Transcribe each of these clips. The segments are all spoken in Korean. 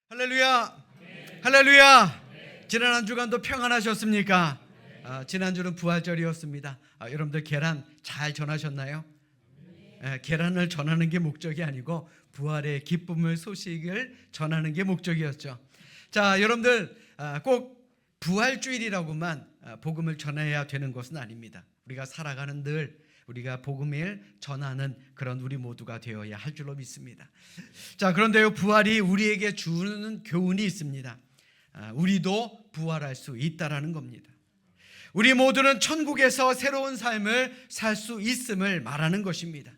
할렐루야. 할렐루야. 지난 한 주간도 평안하셨습니까? 지난주는 부활절이었습니다. 여러분들 계란 잘 전하셨나요? 계란을 전하는 게 목적이 아니고 부활의 기쁨을, 소식을 전하는 게 목적이었죠. 자, 여러분들 꼭 부활주일이라고만 복음을 전해야 되는 것은 아닙니다. 우리가 살아가는 늘 우리가 복음을 전하는 그런 우리 모두가 되어야 할 줄로 믿습니다. 자, 그런데요, 부활이 우리에게 주는 교훈이 있습니다. 우리도 부활할 수 있다라는 겁니다. 우리 모두는 천국에서 새로운 삶을 살 수 있음을 말하는 것입니다.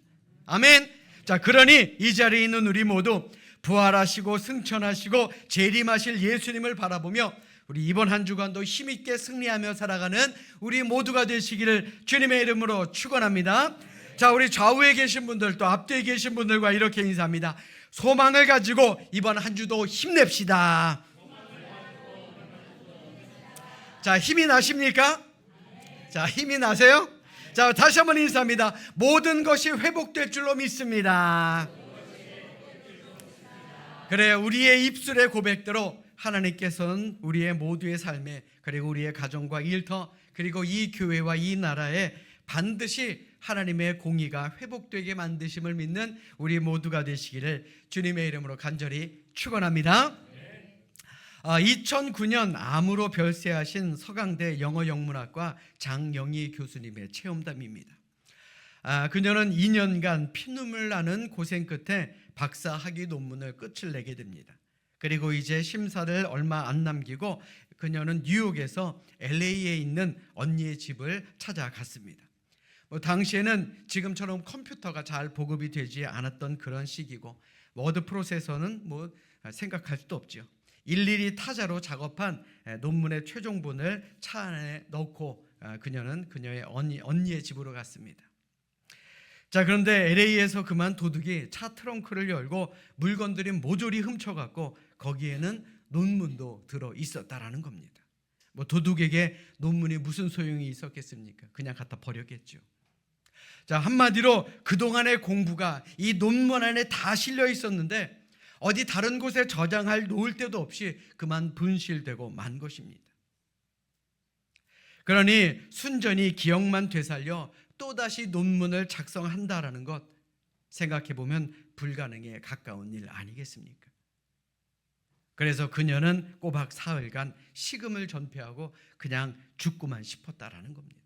아멘. 자, 그러니 이 자리에 있는 우리 모두 부활하시고 승천하시고 재림하실 예수님을 바라보며 우리 이번 한 주간도 힘있게 승리하며 살아가는 우리 모두가 되시기를 주님의 이름으로 축원합니다. 자, 우리 좌우에 계신 분들 또 앞뒤에 계신 분들과 이렇게 인사합니다. 소망을 가지고 이번 한 주도 힘냅시다. 자, 힘이 나십니까? 자, 힘이 나세요? 자, 다시 한번 인사합니다. 모든 것이 회복될 줄로 믿습니다. 그래, 우리의 입술의 고백대로 하나님께서는 우리의 모두의 삶에, 그리고 우리의 가정과 일터, 그리고 이 교회와 이 나라에 반드시 하나님의 공의가 회복되게 만드심을 믿는 우리 모두가 되시기를 주님의 이름으로 간절히 축원합니다. 2009년 암으로 별세하신 서강대 영어영문학과 장영희 교수님의 체험담입니다. 그녀는 2년간 피눈물 나는 고생 끝에 박사 학위 논문을 끝을 내게 됩니다. 그리고 이제 심사를 얼마 안 남기고 그녀는 뉴욕에서 LA에 있는 언니의 집을 찾아갔습니다. 당시에는 지금처럼 컴퓨터가 잘 보급이 되지 않았던 그런 시기고 워드 프로세서는 생각할 수도 없죠. 일일이 타자로 작업한 논문의 최종본을 차 안에 넣고 그녀는 그녀의 언니의 집으로 갔습니다. 자, 그런데 LA에서 그만 도둑이 차 트렁크를 열고 물건들이 모조리 훔쳐갔고 거기에는 논문도 들어 있었다라는 겁니다. 도둑에게 논문이 무슨 소용이 있었겠습니까? 그냥 갖다 버렸겠죠. 자, 한마디로 그동안의 공부가 이 논문 안에 다 실려 있었는데 어디 다른 곳에 저장할 놓을 데도 없이 그만 분실되고 만 것입니다. 그러니 순전히 기억만 되살려 또다시 논문을 작성한다라는 것, 생각해보면 불가능에 가까운 일 아니겠습니까? 그래서 그녀는 꼬박 사흘간 식음을 전폐하고 그냥 죽고만 싶었다라는 겁니다.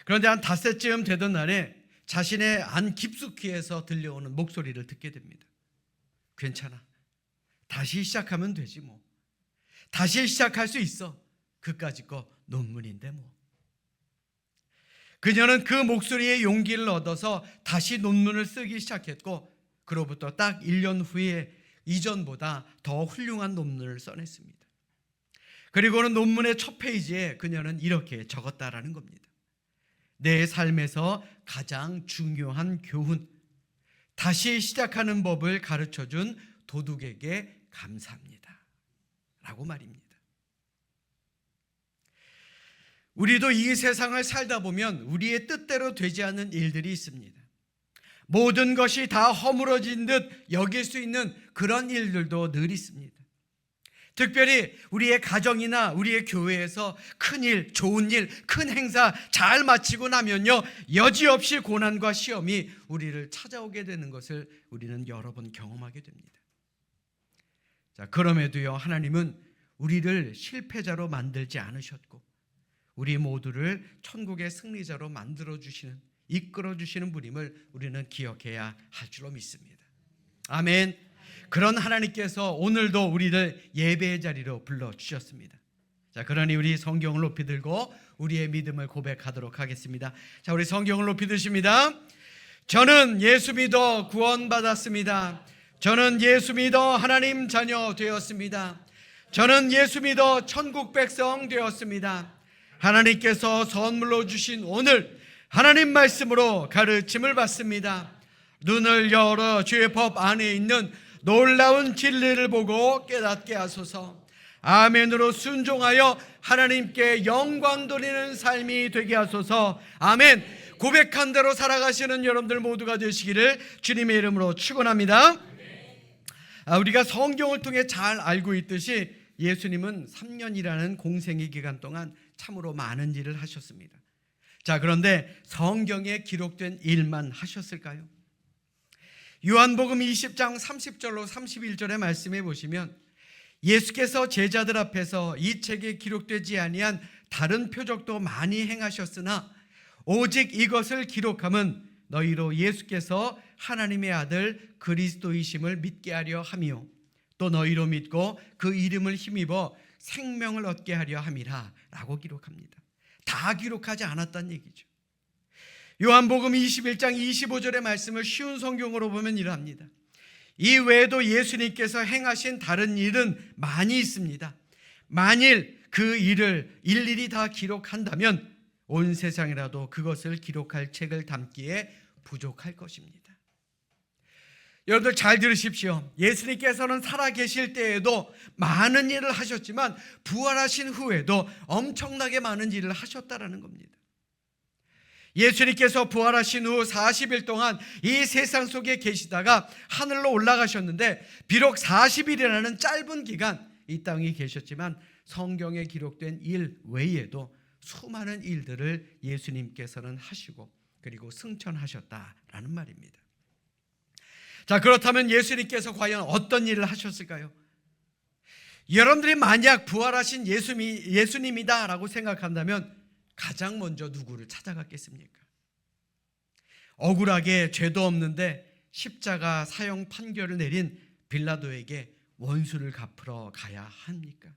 그런데 한 닷새쯤 되던 날에 자신의 안 깊숙이에서 들려오는 목소리를 듣게 됩니다. 괜찮아. 다시 시작하면 되지 뭐. 다시 시작할 수 있어. 그까짓 거 논문인데 뭐. 그녀는 그 목소리에 용기를 얻어서 다시 논문을 쓰기 시작했고 그로부터 딱 1년 후에 이전보다 더 훌륭한 논문을 써냈습니다. 그리고는 논문의 첫 페이지에 그녀는 이렇게 적었다라는 겁니다. 내 삶에서 가장 중요한 교훈, 다시 시작하는 법을 가르쳐준 도둑에게 감사합니다 라고 말입니다. 우리도 이 세상을 살다 보면 우리의 뜻대로 되지 않는 일들이 있습니다. 모든 것이 다 허물어진 듯 여길 수 있는 그런 일들도 늘 있습니다. 특별히 우리의 가정이나 우리의 교회에서 큰 일, 좋은 일, 큰 행사 잘 마치고 나면요, 여지없이 고난과 시험이 우리를 찾아오게 되는 것을 우리는 여러 번 경험하게 됩니다. 자, 그럼에도요, 하나님은 우리를 실패자로 만들지 않으셨고 우리 모두를 천국의 승리자로 만들어주시는, 이끌어주시는 분임을 우리는 기억해야 할 줄로 믿습니다. 아멘. 그런 하나님께서 오늘도 우리를 예배의 자리로 불러주셨습니다. 자, 그러니 우리 성경을 높이 들고 우리의 믿음을 고백하도록 하겠습니다. 자, 우리 성경을 높이 드십니다. 저는 예수 믿어 구원받았습니다. 저는 예수 믿어 하나님 자녀 되었습니다. 저는 예수 믿어 천국 백성 되었습니다. 하나님께서 선물로 주신 오늘 하나님 말씀으로 가르침을 받습니다. 눈을 열어 주의 법 안에 있는 놀라운 진리를 보고 깨닫게 하소서. 아멘으로 순종하여 하나님께 영광 돌리는 삶이 되게 하소서. 아멘. 고백한 대로 살아가시는 여러분들 모두가 되시기를 주님의 이름으로 축원합니다. 우리가 성경을 통해 잘 알고 있듯이 예수님은 3년이라는 공생의 기간 동안 참으로 많은 일을 하셨습니다. 자, 그런데 성경에 기록된 일만 하셨을까요? 요한복음 20장 30절로 31절의 말씀에 보시면 예수께서 제자들 앞에서 이 책에 기록되지 아니한 다른 표적도 많이 행하셨으나 오직 이것을 기록함은 너희로 예수께서 하나님의 아들 그리스도이심을 믿게 하려 함이요 또 너희로 믿고 그 이름을 힘입어 생명을 얻게 하려 함이라 라고 기록합니다. 다 기록하지 않았다는 얘기죠. 요한복음 21장 25절의 말씀을 쉬운 성경으로 보면 이러합니다. 이 외에도 예수님께서 행하신 다른 일은 많이 있습니다. 만일 그 일을 일일이 다 기록한다면 온 세상이라도 그것을 기록할 책을 담기에 부족할 것입니다. 여러분들 잘 들으십시오. 예수님께서는 살아계실 때에도 많은 일을 하셨지만 부활하신 후에도 엄청나게 많은 일을 하셨다라는 겁니다. 예수님께서 부활하신 후 40일 동안 이 세상 속에 계시다가 하늘로 올라가셨는데 비록 40일이라는 짧은 기간 이 땅에 계셨지만 성경에 기록된 일 외에도 수많은 일들을 예수님께서는 하시고 그리고 승천하셨다라는 말입니다. 자, 그렇다면 예수님께서 과연 어떤 일을 하셨을까요? 여러분들이 만약 부활하신 예수님이다라고 생각한다면 가장 먼저 누구를 찾아갔겠습니까? 억울하게 죄도 없는데 십자가 사형 판결을 내린 빌라도에게 원수를 갚으러 가야 합니까?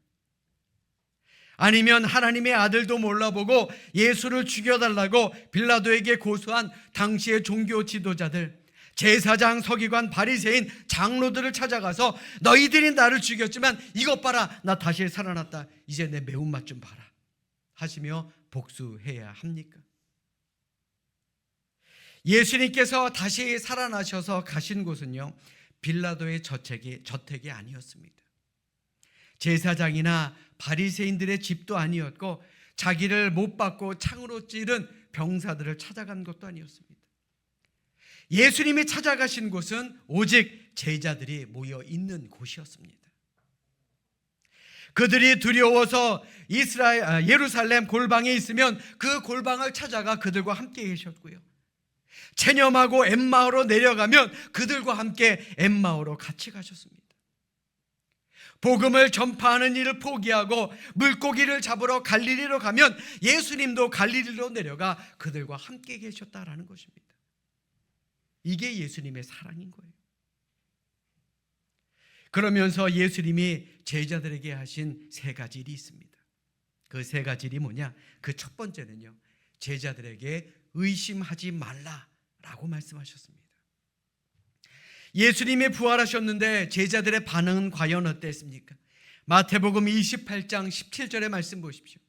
아니면 하나님의 아들도 몰라보고 예수를 죽여달라고 빌라도에게 고소한 당시의 종교 지도자들, 제사장, 서기관, 바리새인, 장로들을 찾아가서 너희들이 나를 죽였지만 이것 봐라, 나 다시 살아났다, 이제 내 매운맛 좀 봐라 하시며 복수해야 합니까? 예수님께서 다시 살아나셔서 가신 곳은요, 빌라도의 저택이 아니었습니다. 제사장이나 바리새인들의 집도 아니었고 자기를 못 박고 창으로 찌른 병사들을 찾아간 것도 아니었습니다. 예수님이 찾아가신 곳은 오직 제자들이 모여 있는 곳이었습니다. 그들이 두려워서 예루살렘 골방에 있으면 그 골방을 찾아가 그들과 함께 계셨고요. 체념하고 엠마오로 내려가면 그들과 함께 엠마오로 같이 가셨습니다. 복음을 전파하는 일을 포기하고 물고기를 잡으러 갈릴리로 가면 예수님도 갈릴리로 내려가 그들과 함께 계셨다라는 것입니다. 이게 예수님의 사랑인 거예요. 그러면서 예수님이 제자들에게 하신 세 가지 일이 있습니다. 그 세 가지 일이 뭐냐? 그 첫 번째는요, 제자들에게 의심하지 말라라고 말씀하셨습니다. 예수님이 부활하셨는데 제자들의 반응은 과연 어땠습니까? 마태복음 28장 17절의 말씀 보십시오.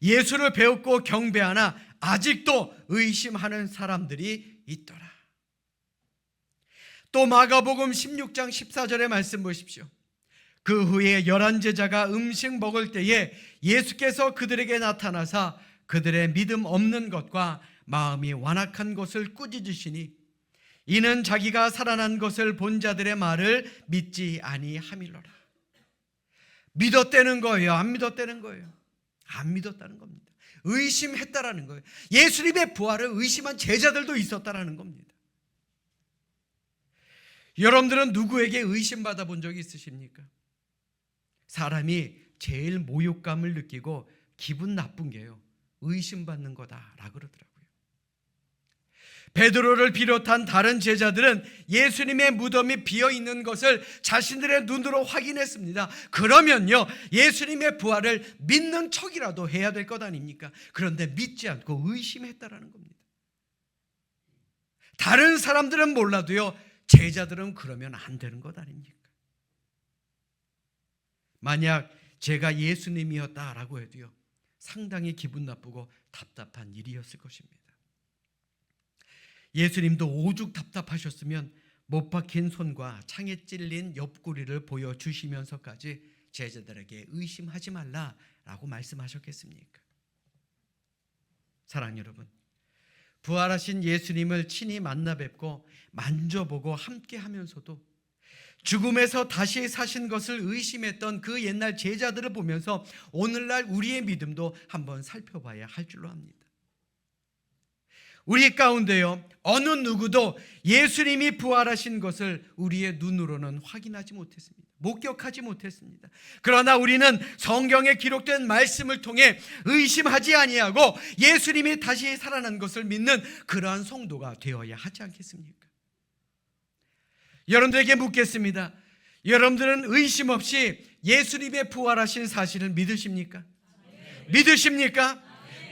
예수를 배웠고 경배하나 아직도 의심하는 사람들이 있더라. 또 마가복음 16장 14절의 말씀 보십시오. 그 후에 11제자가 음식 먹을 때에 예수께서 그들에게 나타나사 그들의 믿음 없는 것과 마음이 완악한 것을 꾸짖으시니 이는 자기가 살아난 것을 본 자들의 말을 믿지 아니함일러라. 믿었다는 거예요? 안 믿었다는 거예요? 안 믿었다는 겁니다. 의심했다라는 거예요. 예수님의 부활을 의심한 제자들도 있었다라는 겁니다. 여러분들은 누구에게 의심받아 본 적이 있으십니까? 사람이 제일 모욕감을 느끼고 기분 나쁜 게요, 의심받는 거다라고 그러더라고요. 베드로를 비롯한 다른 제자들은 예수님의 무덤이 비어있는 것을 자신들의 눈으로 확인했습니다. 그러면요, 예수님의 부활을 믿는 척이라도 해야 될 것 아닙니까? 그런데 믿지 않고 의심했다라는 겁니다. 다른 사람들은 몰라도요, 제자들은 그러면 안 되는 것 아닙니까? 만약 제가 예수님이었다라고 해도요, 상당히 기분 나쁘고 답답한 일이었을 것입니다. 예수님도 오죽 답답하셨으면 못 박힌 손과 창에 찔린 옆구리를 보여주시면서까지 제자들에게 의심하지 말라라고 말씀하셨겠습니까? 사랑하는 여러분, 부활하신 예수님을 친히 만나 뵙고 만져보고 함께 하면서도 죽음에서 다시 사신 것을 의심했던 그 옛날 제자들을 보면서 오늘날 우리의 믿음도 한번 살펴봐야 할 줄로 압니다. 우리 가운데요, 어느 누구도 예수님이 부활하신 것을 우리의 눈으로는 확인하지 못했습니다. 목격하지 못했습니다. 그러나 우리는 성경에 기록된 말씀을 통해 의심하지 아니하고 예수님이 다시 살아난 것을 믿는 그러한 성도가 되어야 하지 않겠습니까? 여러분들에게 묻겠습니다. 여러분들은 의심 없이 예수님의 부활하신 사실을 믿으십니까? 믿으십니까?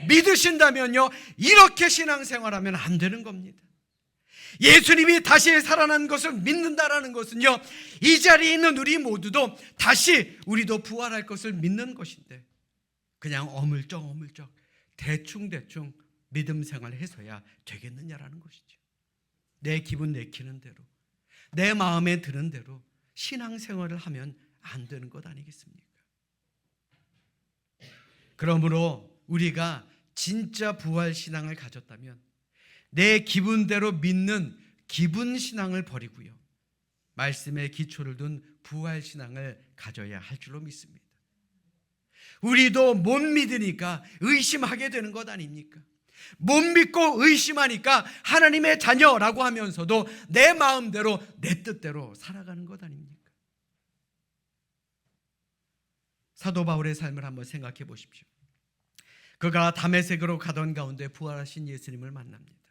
믿으신다면요, 이렇게 신앙생활하면 안 되는 겁니다. 예수님이 다시 살아난 것을 믿는다라는 것은요, 이 자리에 있는 우리 모두도 다시 우리도 부활할 것을 믿는 것인데 그냥 어물쩍 대충 믿음 생활을 해서야 되겠느냐라는 것이죠. 내 기분 내키는 대로, 내 마음에 드는 대로 신앙생활을 하면 안 되는 것 아니겠습니까? 그러므로 우리가 진짜 부활신앙을 가졌다면 내 기분대로 믿는 기분신앙을 버리고요, 말씀에 기초를 둔 부활신앙을 가져야 할 줄로 믿습니다. 우리도 못 믿으니까 의심하게 되는 것 아닙니까? 못 믿고 의심하니까 하나님의 자녀라고 하면서도 내 마음대로 내 뜻대로 살아가는 것 아닙니까? 사도 바울의 삶을 한번 생각해 보십시오. 그가 다메섹으로 가던 가운데 부활하신 예수님을 만납니다.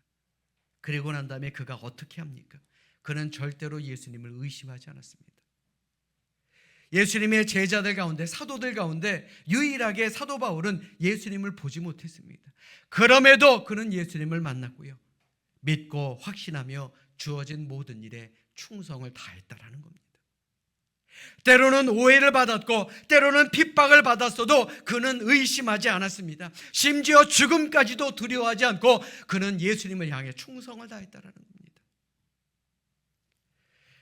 그리고 난 다음에 그가 어떻게 합니까? 그는 절대로 예수님을 의심하지 않았습니다. 예수님의 제자들 가운데, 사도들 가운데 유일하게 사도 바울은 예수님을 보지 못했습니다. 그럼에도 그는 예수님을 만났고요, 믿고 확신하며 주어진 모든 일에 충성을 다했다라는 겁니다. 때로는 오해를 받았고 때로는 핍박을 받았어도 그는 의심하지 않았습니다. 심지어 죽음까지도 두려워하지 않고 그는 예수님을 향해 충성을 다했다라는 겁니다.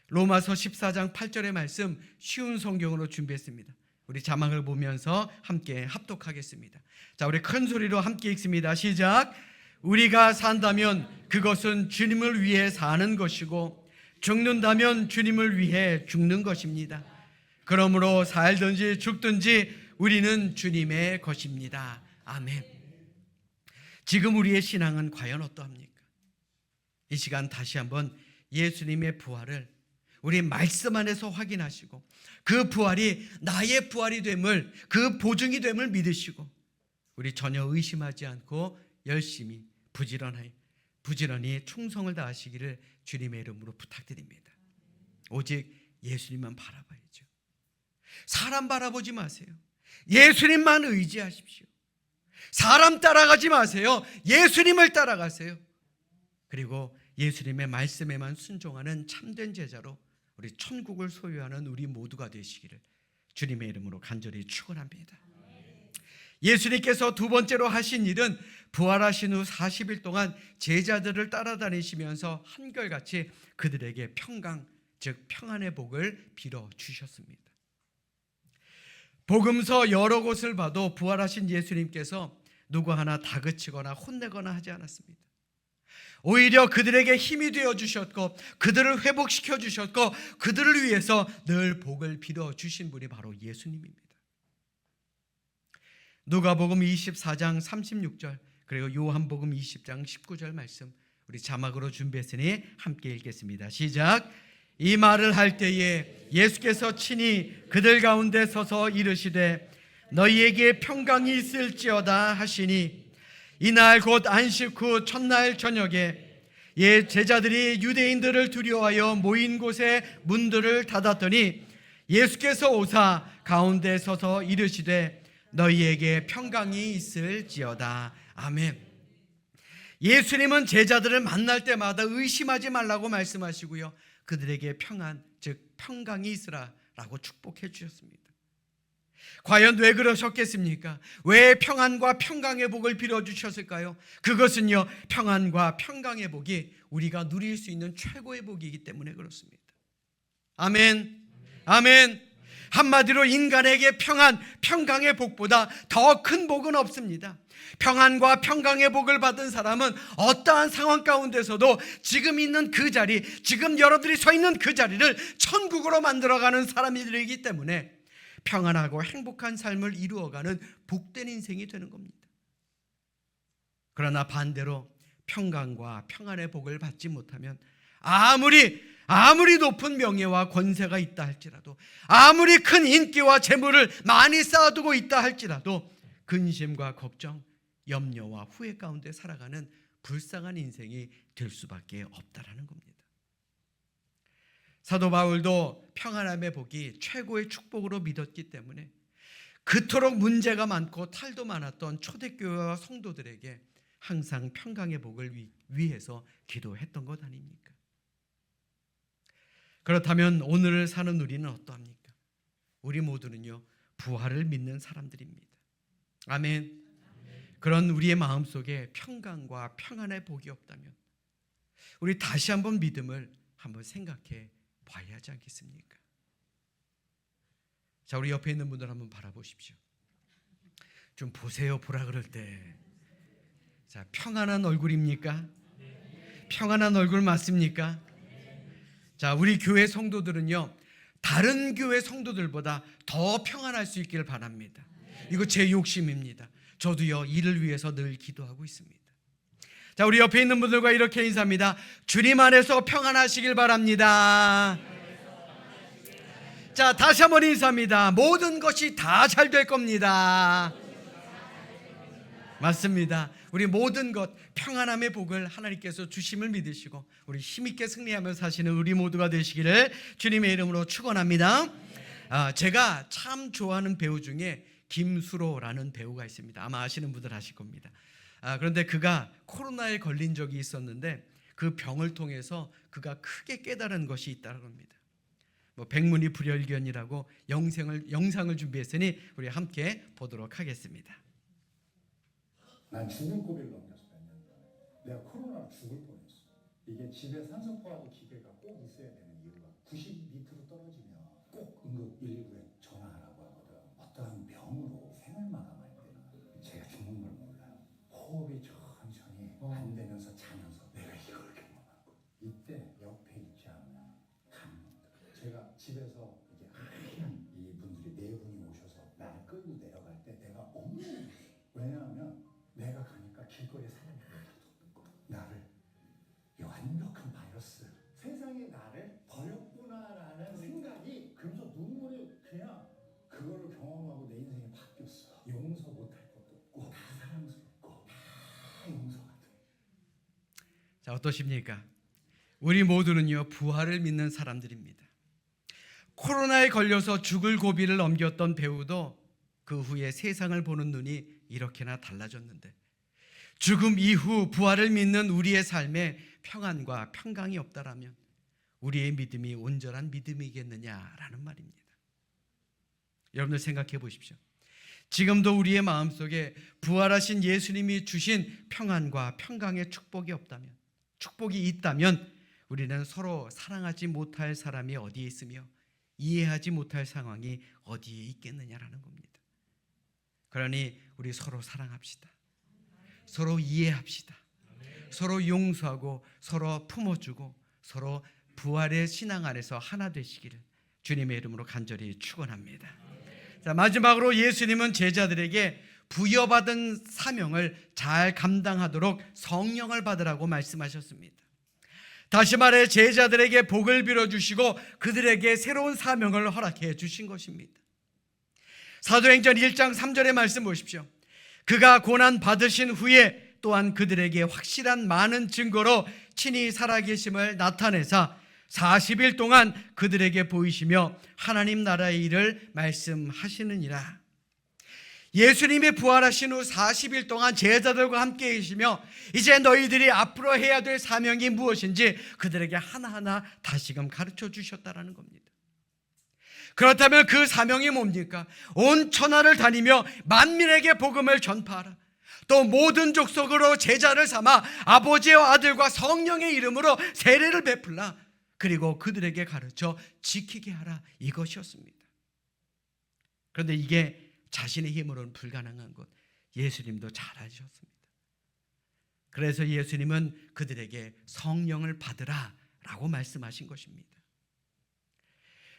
로마서 14장 8절의 말씀 쉬운 성경으로 준비했습니다. 우리 자막을 보면서 함께 합독하겠습니다. 자, 우리 큰 소리로 함께 읽습니다. 시작. 우리가 산다면 그것은 주님을 위해 사는 것이고 죽는다면 주님을 위해 죽는 것입니다. 그러므로 살든지 죽든지 우리는 주님의 것입니다. 아멘. 지금 우리의 신앙은 과연 어떠합니까? 이 시간 다시 한번 예수님의 부활을 우리 말씀 안에서 확인하시고 그 부활이 나의 부활이 됨을, 그 보증이 됨을 믿으시고 우리 전혀 의심하지 않고 열심히 부지런히 충성을 다하시기를 주님의 이름으로 부탁드립니다. 오직 예수님만 바라봐야죠. 사람 바라보지 마세요. 예수님만 의지하십시오. 사람 따라가지 마세요. 예수님을 따라가세요. 그리고 예수님의 말씀에만 순종하는 참된 제자로 우리 천국을 소유하는 우리 모두가 되시기를 주님의 이름으로 간절히 축원합니다. 예수님께서 두 번째로 하신 일은 부활하신 후 40일 동안 제자들을 따라다니시면서 한결같이 그들에게 평강, 즉 평안의 복을 빌어 주셨습니다. 복음서 여러 곳을 봐도 부활하신 예수님께서 누구 하나 다그치거나 혼내거나 하지 않았습니다. 오히려 그들에게 힘이 되어 주셨고 그들을 회복시켜 주셨고 그들을 위해서 늘 복을 빌어 주신 분이 바로 예수님입니다. 누가복음 24장 36절 그리고 요한복음 20장 19절 말씀 우리 자막으로 준비했으니 함께 읽겠습니다. 시작. 이 말을 할 때에 예수께서 친히 그들 가운데 서서 이르시되 너희에게 평강이 있을지어다 하시니 이날 곧 안식 후 첫날 저녁에 옛 제자들이 유대인들을 두려워하여 모인 곳에 문들을 닫았더니 예수께서 오사 가운데 서서 이르시되 너희에게 평강이 있을지어다. 아멘. 예수님은 제자들을 만날 때마다 의심하지 말라고 말씀하시고요, 그들에게 평안, 즉 평강이 있으라라고 축복해 주셨습니다. 과연 왜 그러셨겠습니까? 왜 평안과 평강의 복을 빌어주셨을까요? 그것은요, 평안과 평강의 복이 우리가 누릴 수 있는 최고의 복이기 때문에 그렇습니다. 아멘. 아멘. 한마디로 인간에게 평안, 평강의 복보다 더 큰 복은 없습니다. 평안과 평강의 복을 받은 사람은 어떠한 상황 가운데서도 지금 있는 그 자리, 지금 여러분들이 서 있는 그 자리를 천국으로 만들어가는 사람들이기 때문에 평안하고 행복한 삶을 이루어가는 복된 인생이 되는 겁니다. 그러나 반대로 평강과 평안의 복을 받지 못하면 아무리 높은 명예와 권세가 있다 할지라도, 아무리 큰 인기와 재물을 많이 쌓아두고 있다 할지라도 근심과 걱정, 염려와 후회 가운데 살아가는 불쌍한 인생이 될 수밖에 없다라는 겁니다. 사도 바울도 평안함의 복이 최고의 축복으로 믿었기 때문에 그토록 문제가 많고 탈도 많았던 초대교회와 성도들에게 항상 평강의 복을 위해서 기도했던 것 아닙니까? 그렇다면 오늘을 사는 우리는 어떠합니까? 우리 모두는요, 부활을 믿는 사람들입니다. 아멘. 그런 우리의 마음속에 평강과 평안의 복이 없다면 우리 다시 한번 믿음을 한번 생각해 봐야 하지 않겠습니까? 자, 우리 옆에 있는 분들 한번 바라보십시오. 좀 보세요. 보라 그럴 때. 자, 평안한 얼굴입니까? 평안한 얼굴 맞습니까? 자, 우리 교회 성도들은요, 다른 교회 성도들보다 더 평안할 수 있기를 바랍니다. 이거 제 욕심입니다. 저도요, 이를 위해서 늘 기도하고 있습니다. 자, 우리 옆에 있는 분들과 이렇게 인사합니다. 주님 안에서 평안하시길 바랍니다. 자, 다시 한번 인사합니다. 모든 것이 다 잘 될 겁니다. 맞습니다. 우리 모든 것 평안함의 복을 하나님께서 주심을 믿으시고 우리 힘있게 승리하며 사시는 우리 모두가 되시기를 주님의 이름으로 축원합니다. 제가 참 좋아하는 배우 중에 김수로라는 배우가 있습니다. 아마 아시는 분들 아실 겁니다. 그런데 그가 코로나에 걸린 적이 있었는데 그 병을 통해서 그가 크게 깨달은 것이 있다는 겁니다. 백문이 불여일견이라고 영상을 준비했으니 우리 함께 보도록 하겠습니다. 난 죽을 고비를 넘겼어. 몇 년 전에 내가 코로나로 죽을 뻔했어. 이게 집에 산소포화기 기계가 꼭 있어야 되는 이유가 90 밑으로 떨어지면 꼭 응급 119에 전화하라고 하거든. 어떠한 병으로 생을 마감할 때는 제가 죽는 걸 몰라요. 호흡이 천천히 안 되면서 자면서 내가 이걸 경험한 거야. 이때 옆에 있지 않으면 감는다. 제가 집에서 이게 이 분들이 네 분이 오셔서 나를 끌고 내려갈 때 내가 엉엉 왜냐하면 내가 가니까 길거리에 사람이 없는 거야. 나를 이 완벽한 바이러스 세상에 나를 버렸구나라는 생각이 그러면서 눈물이 그냥 그거를 경험하고 내 인생이 바뀌었어. 용서 못할 것도 없고 다 사랑스럽고 다 용서가 돼. 자, 어떠십니까? 우리 모두는요, 부활을 믿는 사람들입니다. 코로나에 걸려서 죽을 고비를 넘겼던 배우도 그 후에 세상을 보는 눈이 이렇게나 달라졌는데 죽음 이후 부활을 믿는 우리의 삶에 평안과 평강이 없다라면 우리의 믿음이 온전한 믿음이겠느냐라는 말입니다. 여러분들 생각해 보십시오. 지금도 우리의 마음속에 부활하신 예수님이 주신 평안과 평강의 축복이 없다면, 축복이 있다면 우리는 서로 사랑하지 못할 사람이 어디에 있으며 이해하지 못할 상황이 어디에 있겠느냐라는 겁니다. 그러니 우리 서로 사랑합시다. 서로 이해합시다. 서로 용서하고 서로 품어주고 서로 부활의 신앙 안에서 하나 되시기를 주님의 이름으로 간절히 축원합니다. 자, 마지막으로 예수님은 제자들에게 부여받은 사명을 잘 감당하도록 성령을 받으라고 말씀하셨습니다. 다시 말해 제자들에게 복을 빌어주시고 그들에게 새로운 사명을 허락해 주신 것입니다. 사도행전 1장 3절의 말씀 보십시오. 그가 고난 받으신 후에 또한 그들에게 확실한 많은 증거로 친히 살아계심을 나타내사 40일 동안 그들에게 보이시며 하나님 나라의 일을 말씀하시느니라. 예수님이 부활하신 후 40일 동안 제자들과 함께 계시며 이제 너희들이 앞으로 해야 될 사명이 무엇인지 그들에게 하나하나 다시금 가르쳐 주셨다라는 겁니다. 그렇다면 그 사명이 뭡니까? 온 천하를 다니며 만민에게 복음을 전파하라. 또 모든 족속으로 제자를 삼아 아버지와 아들과 성령의 이름으로 세례를 베풀라. 그리고 그들에게 가르쳐 지키게 하라. 이것이었습니다. 그런데 이게 자신의 힘으로는 불가능한 것 예수님도 잘 아셨습니다. 그래서 예수님은 그들에게 성령을 받으라 라고 말씀하신 것입니다.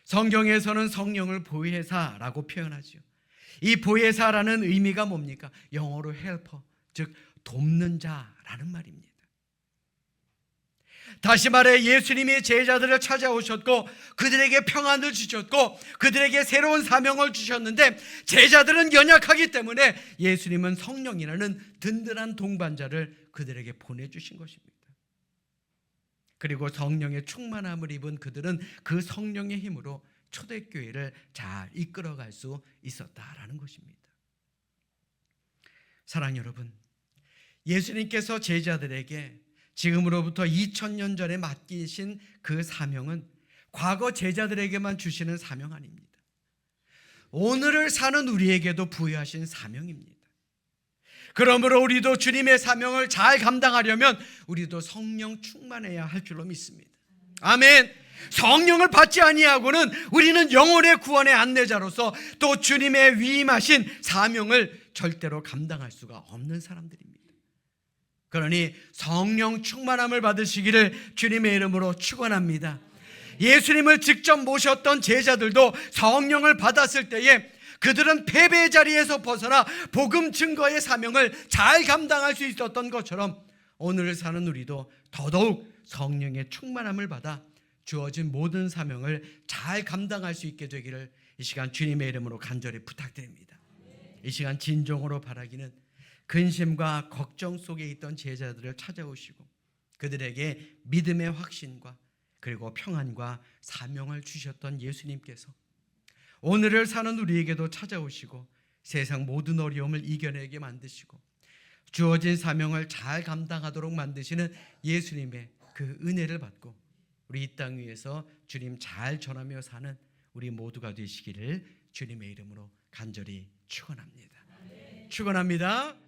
성경에서는 성령을 보혜사라고 표현하죠. 이 보혜사라는 의미가 뭡니까? 영어로 헬퍼, 즉 돕는 자라는 말입니다. 다시 말해 예수님이 제자들을 찾아오셨고 그들에게 평안을 주셨고 그들에게 새로운 사명을 주셨는데 제자들은 연약하기 때문에 예수님은 성령이라는 든든한 동반자를 그들에게 보내주신 것입니다. 그리고 성령의 충만함을 입은 그들은 그 성령의 힘으로 초대교회를 잘 이끌어갈 수 있었다라는 것입니다. 사랑하는 여러분, 예수님께서 제자들에게 지금으로부터 2000년 전에 맡기신 그 사명은 과거 제자들에게만 주시는 사명 아닙니다. 오늘을 사는 우리에게도 부여하신 사명입니다. 그러므로 우리도 주님의 사명을 잘 감당하려면 우리도 성령 충만해야 할 줄로 믿습니다. 아멘. 성령을 받지 아니하고는 우리는 영혼의 구원의 안내자로서 또 주님의 위임하신 사명을 절대로 감당할 수가 없는 사람들입니다. 그러니 성령 충만함을 받으시기를 주님의 이름으로 축원합니다. 예수님을 직접 모셨던 제자들도 성령을 받았을 때에 그들은 패배의 자리에서 벗어나 복음 증거의 사명을 잘 감당할 수 있었던 것처럼 오늘을 사는 우리도 더더욱 성령의 충만함을 받아 주어진 모든 사명을 잘 감당할 수 있게 되기를 이 시간 주님의 이름으로 간절히 부탁드립니다. 이 시간 진정으로 바라기는 근심과 걱정 속에 있던 제자들을 찾아오시고 그들에게 믿음의 확신과 그리고 평안과 사명을 주셨던 예수님께서 오늘을 사는 우리에게도 찾아오시고 세상 모든 어려움을 이겨내게 만드시고 주어진 사명을 잘 감당하도록 만드시는 예수님의 그 은혜를 받고 우리 이 땅 위에서 주님 잘 전하며 사는 우리 모두가 되시기를 주님의 이름으로 간절히 축원합니다. 축원합니다.